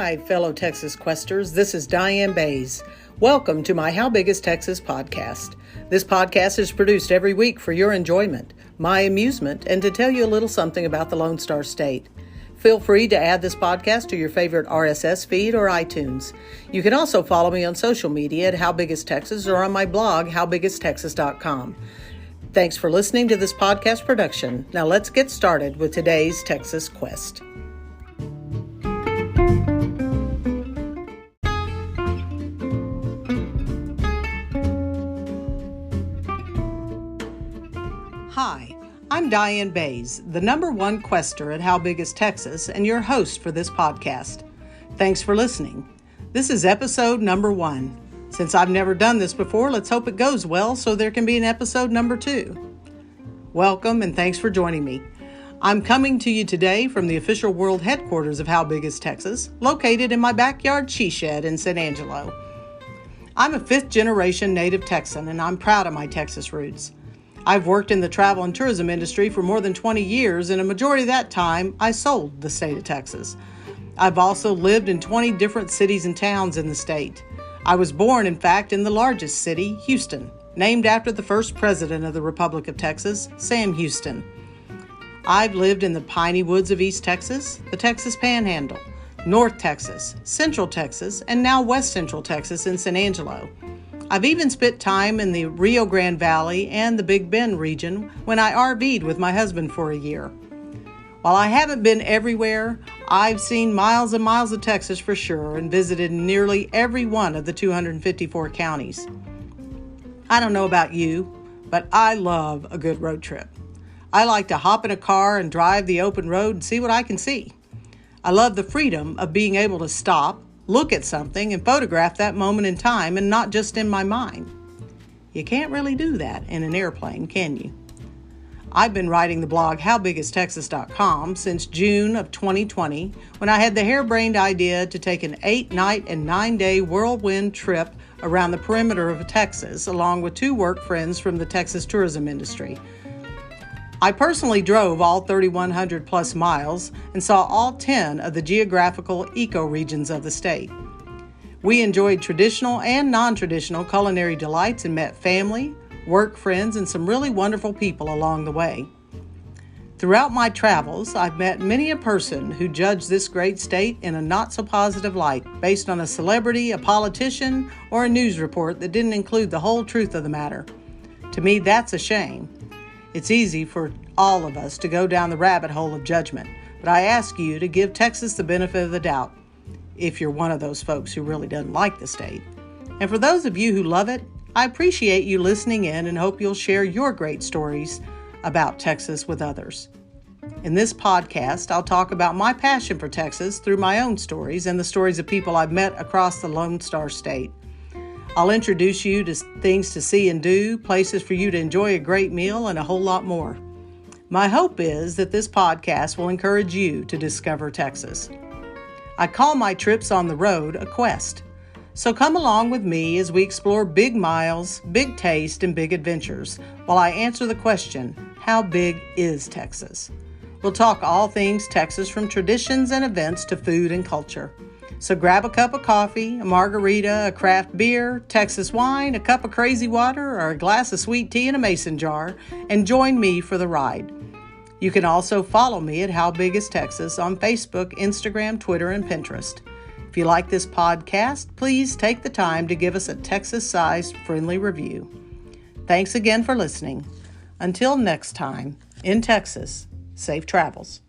Hi, fellow Texas Questers. This is Diane Bays. Welcome to my How Big is Texas podcast. This podcast is produced every week for your enjoyment, my amusement, and to tell you a little something about the Lone Star State. Feel free to add this podcast to your favorite RSS feed or iTunes. You can also follow me on social media at How Big is Texas or on my blog, howbigistexas.com. Thanks for listening to this podcast production. Now let's get started with today's Texas Quest. Hi, I'm Diane Bays, the number one quester at How Big is Texas and your host for this podcast. Thanks for listening. This is episode number 1. Since I've never done this before, let's hope it goes well so there can be an episode number 2. Welcome and thanks for joining me. I'm coming to you today from the official world headquarters of How Big is Texas, located in my backyard she shed in San Angelo. I'm a 5th generation native Texan and I'm proud of my Texas roots. I've worked in the travel and tourism industry for more than 20 years, and a majority of that time, I sold the state of Texas. I've also lived in 20 different cities and towns in the state. I was born, in fact, in the largest city, Houston, named after the first president of the Republic of Texas, Sam Houston. I've lived in the piney woods of East Texas, the Texas Panhandle, North Texas, Central Texas, and now West Central Texas in San Angelo. I've even spent time in the Rio Grande Valley and the Big Bend region when I RV'd with my husband for a year. While I haven't been everywhere, I've seen miles and miles of Texas for sure and visited nearly every one of the 254 counties. I don't know about you, but I love a good road trip. I like to hop in a car and drive the open road and see what I can see. I love the freedom of being able to stop, look at something, and photograph that moment in time and not just in my mind. You can't really do that in an airplane, can you? I've been writing the blog howbigistexas.com since June of 2020 when I had the harebrained idea to take an 8-night and 9-day whirlwind trip around the perimeter of Texas along with 2 work friends from the Texas tourism industry. I personally drove all 3,100 plus miles and saw all 10 of the geographical ecoregions of the state. We enjoyed traditional and non-traditional culinary delights and met family, work friends, and some really wonderful people along the way. Throughout my travels, I've met many a person who judged this great state in a not-so-positive light based on a celebrity, a politician, or a news report that didn't include the whole truth of the matter. To me, that's a shame. It's easy for all of us to go down the rabbit hole of judgment, but I ask you to give Texas the benefit of the doubt, if you're one of those folks who really doesn't like the state. And for those of you who love it, I appreciate you listening in and hope you'll share your great stories about Texas with others. In this podcast, I'll talk about my passion for Texas through my own stories and the stories of people I've met across the Lone Star State. I'll introduce you to things to see and do, places for you to enjoy a great meal, and a whole lot more. My hope is that this podcast will encourage you to discover Texas. I call my trips on the road a quest. So come along with me as we explore big miles, big taste, and big adventures while I answer the question, how big is Texas? We'll talk all things Texas, from traditions and events to food and culture. So grab a cup of coffee, a margarita, a craft beer, Texas wine, a cup of crazy water, or a glass of sweet tea in a mason jar, and join me for the ride. You can also follow me at How Big is Texas on Facebook, Instagram, Twitter, and Pinterest. If you like this podcast, please take the time to give us a Texas-sized friendly review. Thanks again for listening. Until next time, in Texas, safe travels.